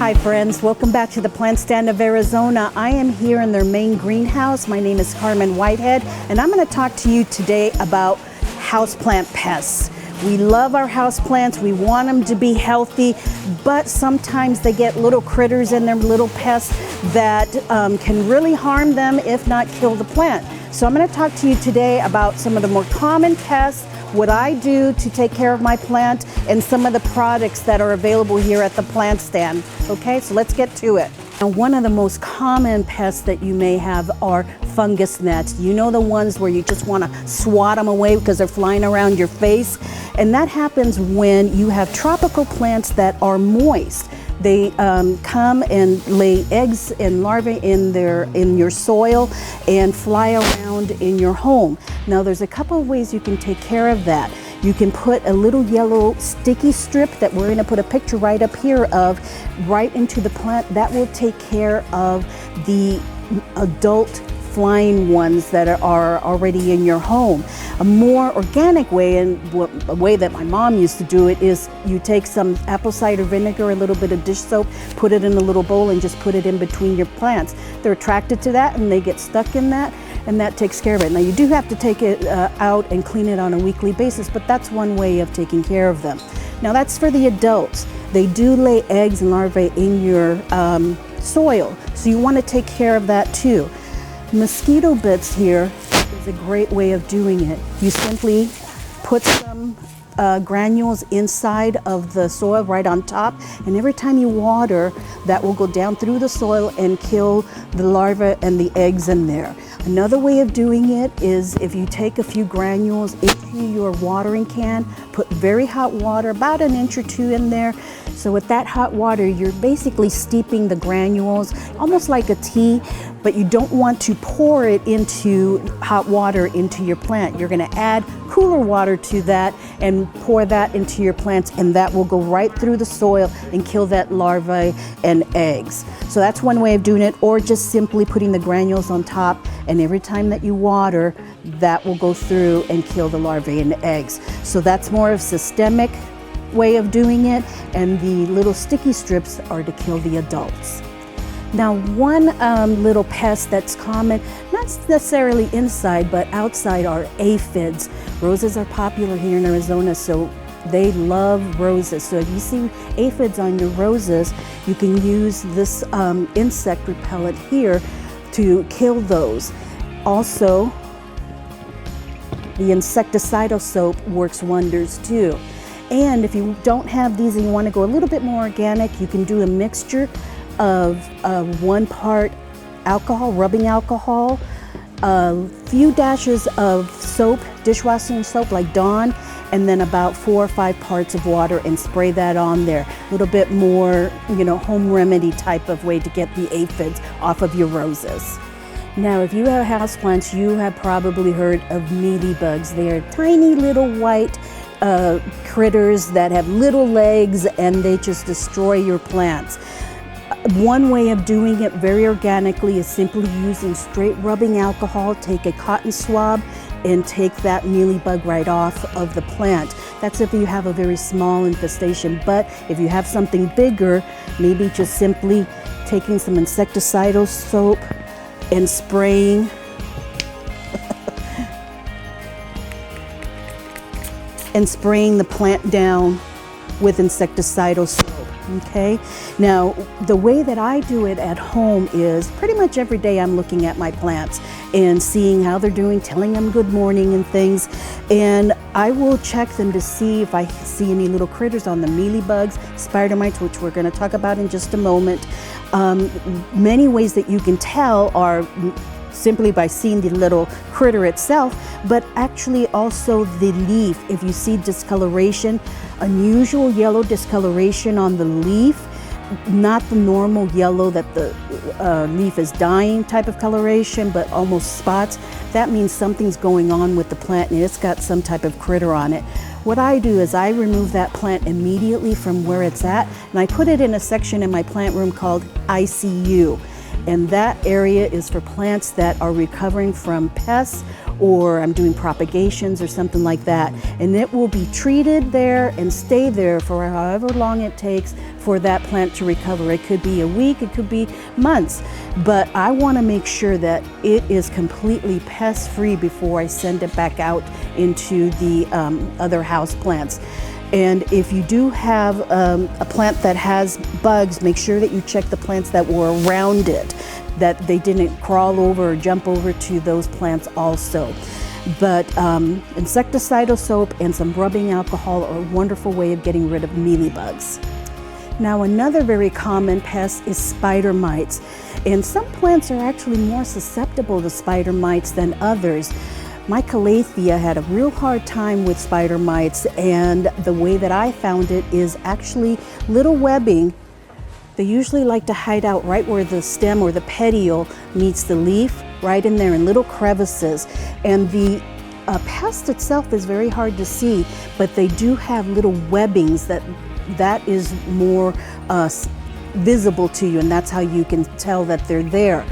Hi friends, welcome back to the Plant Stand of Arizona. I am here in their main greenhouse. My name is Carmen Whitehead, and I'm going to talk to you today about houseplant pests. We love our houseplants, we want them to be healthy, but sometimes they get little critters in them, little pests that can really harm them, if not kill the plant. So I'm going to talk to you today about some of the more common pests, what I do to take care of my plant, and some of the products that are available here at the plant stand. Okay, so let's get to it. Now, one of the most common pests that you may have are fungus gnats. You know, the ones where you just want to swat them away because they're flying around your face. And that happens when you have tropical plants that are moist. They come and lay eggs and larvae in your soil and fly around in your home. Now there's a couple of ways you can take care of that. You can put a little yellow sticky strip that we're going to put a picture right up here of right into the plant. That will take care of the adult flying ones that are already in your home. A more organic way, and a way that my mom used to do it, is you take some apple cider vinegar, a little bit of dish soap, put it in a little bowl and just put it in between your plants. They're attracted to that and they get stuck in that, and that takes care of it. Now you do have to take it out and clean it on a weekly basis, but that's one way of taking care of them. Now that's for the adults. They do lay eggs and larvae in your soil, so you want to take care of that too. Mosquito bits here is a great way of doing it. You simply put some granules inside of the soil right on top, and every time you water, that will go down through the soil and kill the larvae and the eggs in there. Another way of doing it is if you take a few granules into your watering can, put very hot water, about an inch or two in there. So with that hot water, you're basically steeping the granules, almost like a tea, but you don't want to pour it into hot water into your plant. You're going to add cooler water to that and pour that into your plants, and that will go right through the soil and kill that larvae and eggs. So that's one way of doing it, or just simply putting the granules on top, and every time that you water, that will go through and kill the larvae and eggs. So that's more of systemic way of doing it, and the little sticky strips are to kill the adults. Now, one little pest that's common, not necessarily inside but outside, are aphids. Roses are popular here in Arizona, so they love roses. So if you see aphids on your roses, you can use this insect repellent here to kill those. Also, the insecticidal soap works wonders too. And if you don't have these and you want to go a little bit more organic, you can do a mixture of 1 part alcohol, rubbing alcohol, a few dashes of soap, dishwashing soap like Dawn, and then about 4 or 5 parts of water, and spray that on there. A little bit more, home remedy type of way to get the aphids off of your roses. Now, if you have houseplants, you have probably heard of mealybugs. They are tiny little white critters that have little legs, and they just destroy your plants. One way of doing it very organically is simply using straight rubbing alcohol. Take a cotton swab and take that mealybug right off of the plant. That's if you have a very small infestation, but if you have something bigger, maybe just simply taking some insecticidal soap and spraying the plant down with insecticidal soap. Okay, now the way that I do it at home is pretty much every day I'm looking at my plants and seeing how they're doing, telling them good morning and things, and I will check them to see if I see any little critters on the mealybugs, spider mites, which we're going to talk about in just a moment. Many ways that you can tell are simply by seeing the little critter itself, but actually also the leaf. If you see discoloration, unusual yellow discoloration on the leaf, not the normal yellow that the leaf is dying type of coloration, but almost spots, that means something's going on with the plant and it's got some type of critter on it. What I do is I remove that plant immediately from where it's at, and I put it in a section in my plant room called ICU. And that area is for plants that are recovering from pests or I'm doing propagations or something like that. And it will be treated there and stay there for however long it takes for that plant to recover. It could be a week, it could be months, but I want to make sure that it is completely pest-free before I send it back out into the other house plants. And if you do have a plant that has bugs, make sure that you check the plants that were around it, that they didn't crawl over or jump over to those plants also. But insecticidal soap and some rubbing alcohol are a wonderful way of getting rid of mealybugs. Now, another very common pest is spider mites. And some plants are actually more susceptible to spider mites than others. My calathea had a real hard time with spider mites, and the way that I found it is actually little webbing. They usually like to hide out right where the stem or the petiole meets the leaf, right in there in little crevices. And the pest itself is very hard to see, but they do have little webbings that is more visible to you, and that's how you can tell that they're there.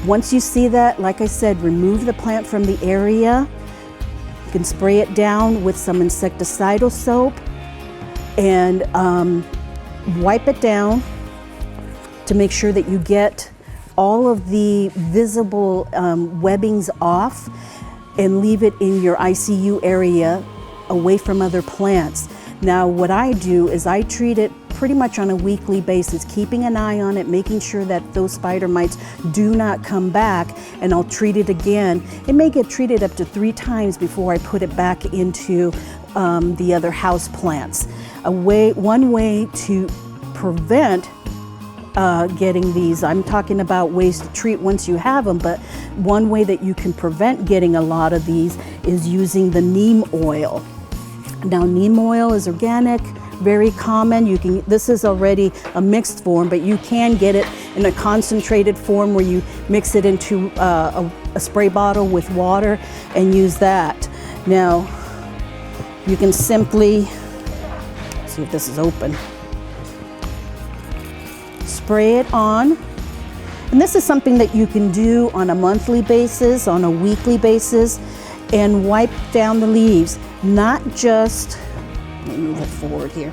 Once you see that, like I said, remove the plant from the area. You can spray it down with some insecticidal soap and wipe it down to make sure that you get all of the visible webbings off, and leave it in your ICU area away from other plants. Now, what I do is I treat it pretty much on a weekly basis, keeping an eye on it, making sure that those spider mites do not come back, and I'll treat it again. It may get treated up to 3 times before I put it back into the other house plants. One way to prevent getting these, I'm talking about ways to treat once you have them, but one way that you can prevent getting a lot of these is using the neem oil. Now, neem oil is organic, very common. This is already a mixed form, but you can get it in a concentrated form where you mix it into a spray bottle with water and use that. Now, you can simply, see if this is open, spray it on. And this is something that you can do on a monthly basis, on a weekly basis, and wipe down the leaves. Not just, let me move it forward here.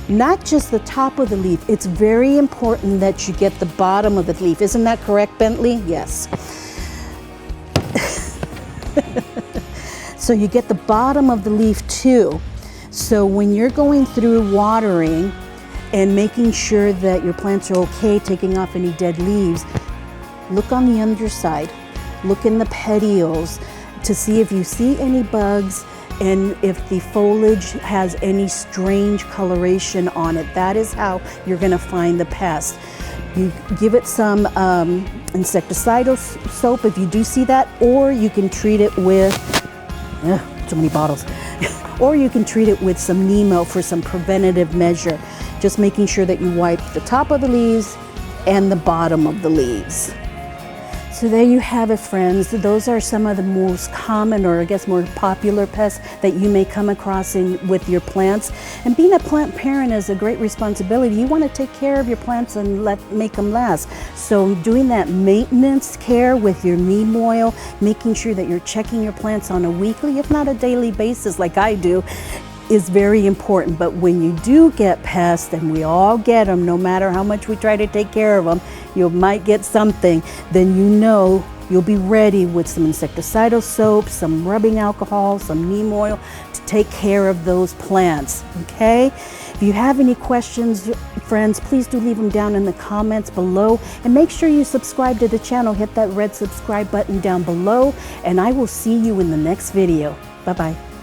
Not just the top of the leaf. It's very important that you get the bottom of the leaf. Isn't that correct, Bentley? Yes. So you get the bottom of the leaf too. So when you're going through watering and making sure that your plants are okay, taking off any dead leaves, look on the underside. Look in the petioles to see if you see any bugs and if the foliage has any strange coloration on it. That is how you're going to find the pest. You give it some insecticidal soap if you do see that, or you can treat it with, too many bottles, or you can treat it with some neem oil for some preventative measure. Just making sure that you wipe the top of the leaves and the bottom of the leaves. So there you have it, friends. Those are some of the most common, or I guess more popular pests that you may come across with your plants. And being a plant parent is a great responsibility. You want to take care of your plants and make them last. So doing that maintenance care with your neem oil, making sure that you're checking your plants on a weekly, if not a daily basis like I do, is very important. But when you do get pests, and we all get them, no matter how much we try to take care of them, you might get something, then you know you'll be ready with some insecticidal soap, some rubbing alcohol, some neem oil to take care of those plants, okay? If you have any questions, friends, please do leave them down in the comments below, and make sure you subscribe to the channel. Hit that red subscribe button down below, and I will see you in the next video. Bye-bye.